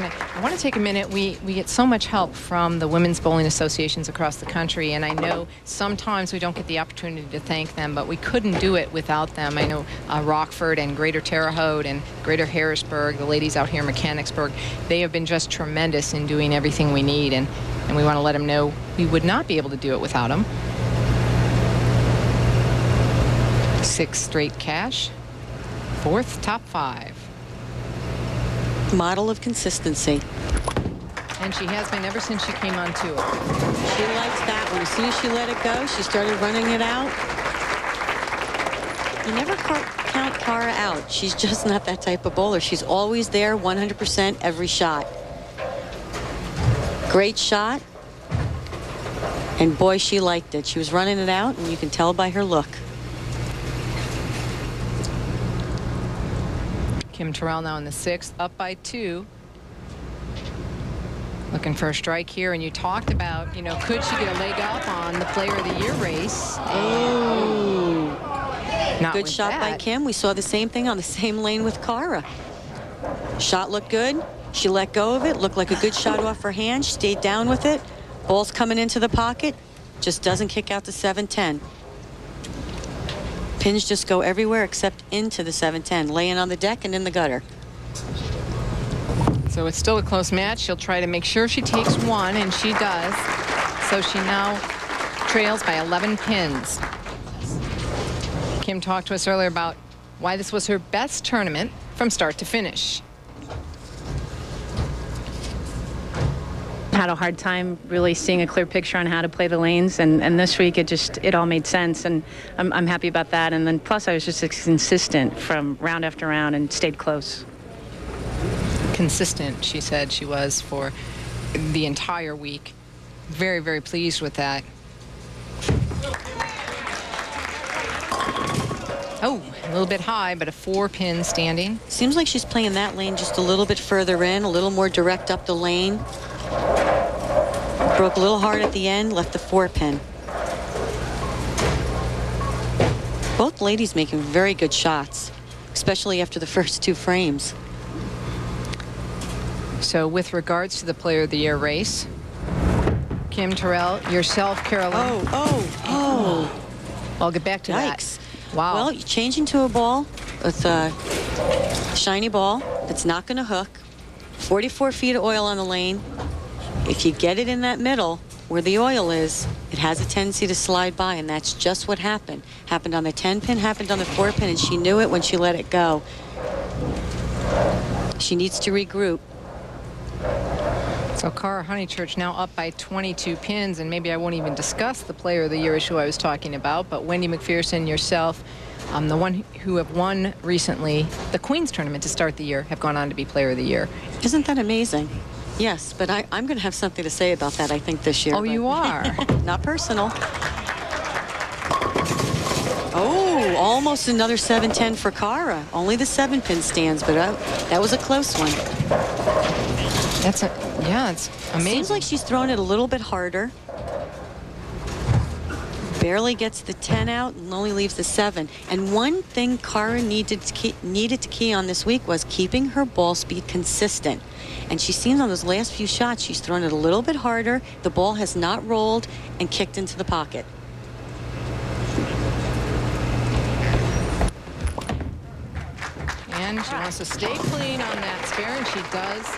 And I want to take a minute. We get so much help from the women's bowling associations across the country, and I know sometimes we don't get the opportunity to thank them, but we couldn't do it without them. I know Rockford and Greater Terre Haute and Greater Harrisburg, the ladies out here in Mechanicsburg, they have been just tremendous in doing everything we need, and we want to let them know we would not be able to do it without them. 6 straight cash, 4th top 5. Model of consistency. And she has been ever since she came on tour. She likes that one. As soon as she let it go, she started running it out. You never count Cara out. She's just not that type of bowler. She's always there 100% every shot. Great shot. And boy, she liked it. She was running it out, and you can tell by her look. Kim-Terrell now in the 6th, up by 2. Looking for a strike here, and you talked about, you know, could she get a leg up on the Player of the Year race? Oh, not good shot by Kim. We saw the same thing on the same lane with Cara. Shot looked good. She let go of it. Looked like a good shot off her hand. She stayed down with it. Ball's coming into the pocket. Just doesn't kick out the 7-10. Pins just go everywhere except into the 7-10, laying on the deck and in the gutter. So it's still a close match. She'll try to make sure she takes one, and she does. So she now trails by 11 pins. Kim talked to us earlier about why this was her best tournament from start to finish. Had a hard time really seeing a clear picture on how to play the lanes, and this week it all made sense, and I'm happy about that. And then plus I was just consistent from round after round and stayed close. Consistent, she said she was for the entire week. Very, very pleased with that. Oh, a little bit high, but a 4-pin standing. Seems like she's playing that lane just a little bit further in, a little more direct up the lane. Broke a little hard at the end, left the 4-pin. Both ladies making very good shots, especially after the first 2 frames. So with regards to the Player of the Year race, Kim-Terrell, yourself, Carolyn. Oh. I'll get back to Yikes. that. Wow. Well, you change into a ball with a shiny ball that's not going to hook. 44 feet of oil on the lane. If you get it in that middle where the oil is, it has a tendency to slide by, and that's just what happened. Happened on the 10-pin, happened on the 4-pin, and she knew it when she let it go. She needs to regroup. So Cara Honeychurch now up by 22 pins, and maybe I won't even discuss the Player of the Year issue I was talking about, but Wendy McPherson, yourself, the one who have won recently the Queen's Tournament to start the year, have gone on to be Player of the Year. Isn't that amazing? Yes, but I'm going to have something to say about that, I think, this year. Oh, you are? Not personal. Oh, almost another 7-10 for Cara. Only the 7-pin stands, but that was a close one. Yeah, it's amazing. Seems like she's throwing it a little bit harder. Barely gets the 10 out and only leaves the 7. And one thing Cara needed to key on this week was keeping her ball speed consistent. And she seems on those last few shots, she's thrown it a little bit harder. The ball has not rolled and kicked into the pocket. And she wants to stay clean on that spare, and she does.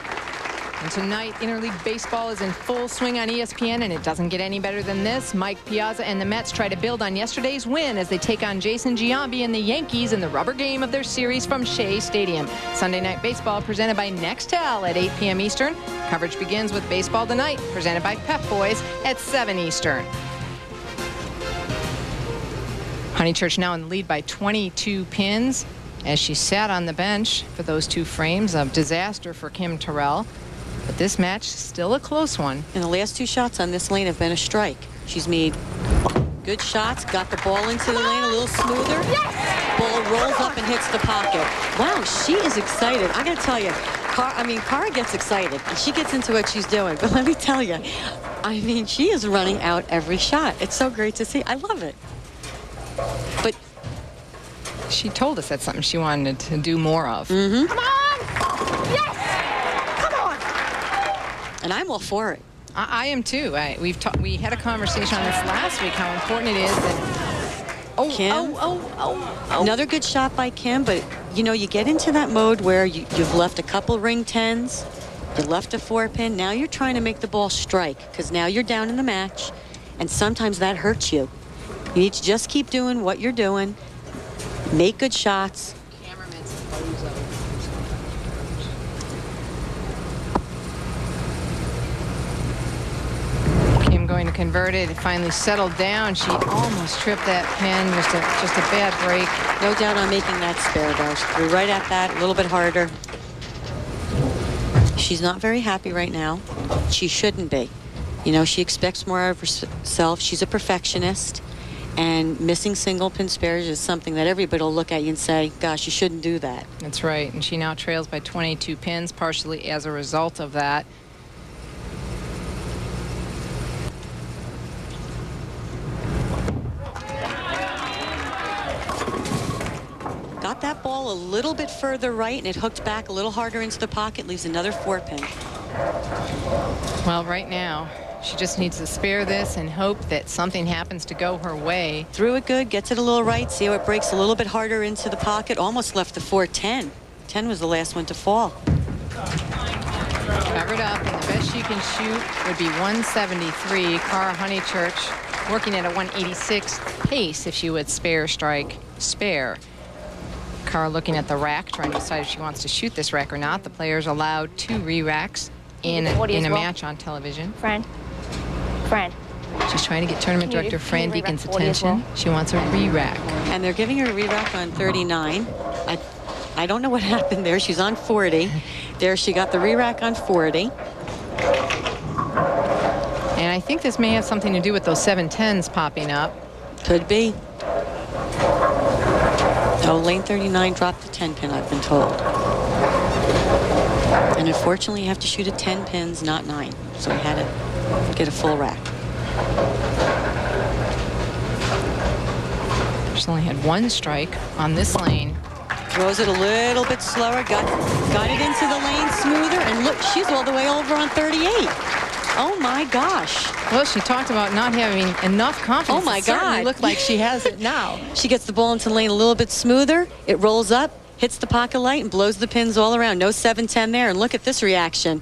And tonight, Interleague Baseball is in full swing on ESPN, and it doesn't get any better than this. Mike Piazza and the Mets try to build on yesterday's win as they take on Jason Giambi and the Yankees in the rubber game of their series from Shea Stadium. Sunday Night Baseball presented by Nextel at 8 p.m. Eastern. Coverage begins with Baseball Tonight, presented by Pep Boys at 7 Eastern. Honeychurch now in the lead by 22 pins as she sat on the bench for those 2 frames of disaster for Kim-Terrell. But this match, still a close one. And the last 2 shots on this lane have been a strike. She's made good shots, got the ball into the lane a little smoother. Yes! Ball rolls up and hits the pocket. Wow, she is excited. I got to tell you, Cara gets excited, and she gets into what she's doing. But let me tell you, she is running out every shot. It's so great to see. I love it. But she told us that's something she wanted to do more of. Mm-hmm. Come on! Yes! Come on! And I'm all for it. I am too. We had a conversation on this last week, how important it is that. Kim. Another good shot by Kim, but you know, you get into that mode where you've left a couple ring 10s, you left a 4-pin, now you're trying to make the ball strike, because now you're down in the match, and sometimes that hurts you. You need to just keep doing what you're doing, make good shots. Going to convert it. It finally settled down. She almost tripped that pin. Just a bad break. No doubt on making that spare, though. She threw right at that, a little bit harder. She's not very happy right now. She shouldn't be. You know, she expects more of herself. She's a perfectionist, and missing single pin spares is something that everybody will look at you and say, gosh, you shouldn't do that. That's right. And she now trails by 22 pins, partially as a result of that. Got that ball a little bit further right, and it hooked back a little harder into the pocket, leaves another 4-pin. Well, right now, she just needs to spare this and hope that something happens to go her way. Threw it good, gets it a little right, see how it breaks a little bit harder into the pocket, almost left the 4-10. 10 was the last one to fall. Covered up, and the best she can shoot would be 173. Cara Honeychurch working at a 186 pace if she would spare strike, spare. Cara looking at the rack, trying to decide if she wants to shoot this rack or not. The players allowed 2 re-racks in a match on television. Friend. She's trying to get tournament director Fran Deacon's attention. She wants a re-rack. And they're giving her a re-rack on 39. I don't know what happened there. She's on 40. There she got the re-rack on 40. And I think this may have something to do with those 7-10s popping up. Could be. Oh, lane 39 dropped the 10-pin, I've been told. And unfortunately, you have to shoot at 10 pins, not 9. So we had to get a full rack. She's only had 1 strike on this lane. Throws it a little bit slower, got it into the lane smoother, and look, she's all the way over on 38. Oh my gosh. Well, she talked about not having enough confidence. Oh my God. It looked like she has it now. She gets the ball into the lane a little bit smoother. It rolls up, hits the pocket light, and blows the pins all around. No 7-10 there, and look at this reaction.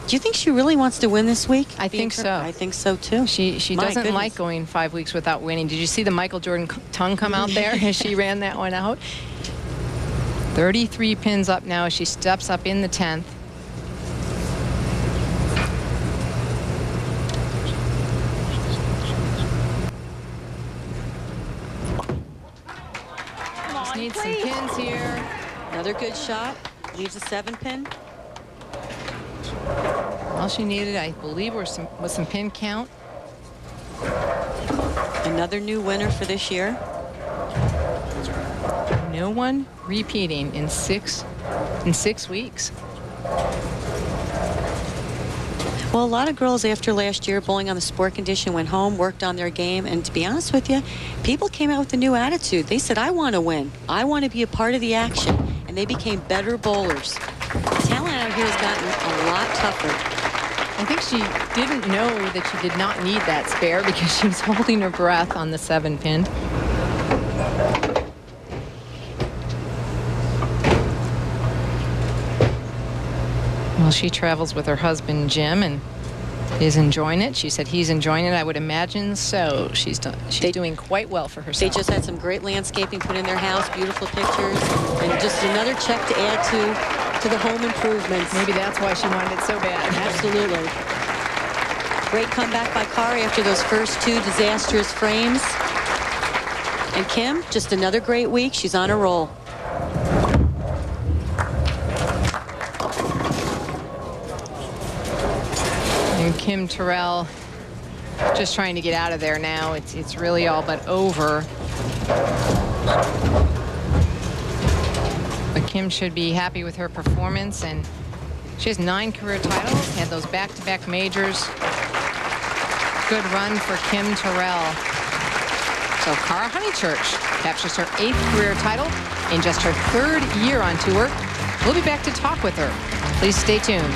Do you think she really wants to win this week? I think so. I think so too. She doesn't like going 5 weeks without winning. Did you see the Michael Jordan tongue come out there as she ran that one out? 33 pins up now as she steps up in the 10th. Just needs some pins here. Another good shot. Leaves a 7-pin. All she needed, I believe, was some pin count. Another new winner for this year. No one repeating in six weeks. Well, a lot of girls after last year bowling on the sport condition went home, worked on their game, and to be honest with you, people came out with a new attitude. They said, I want to win. I want to be a part of the action. And they became better bowlers. The talent out here has gotten a lot tougher. I think she didn't know that she did not need that spare because she was holding her breath on the 7-pin. Well, she travels with her husband, Jim, and is enjoying it. She said he's enjoying it. I would imagine so. She's doing quite well for herself. They just had some great landscaping put in their house, beautiful pictures, and just another check to add to the home improvements. Maybe that's why she wanted it so bad. Absolutely. Great comeback by Cara after those first 2 disastrous frames. And Kim, just another great week. She's on a roll. And Kim-Terrell just trying to get out of there now. It's really all but over. But Kim should be happy with her performance, and she has 9 career titles, had those back-to-back majors. Good run for Kim-Terrell. So Cara Honeychurch captures her 8th career title in just her 3rd year on tour. We'll be back to talk with her. Please stay tuned.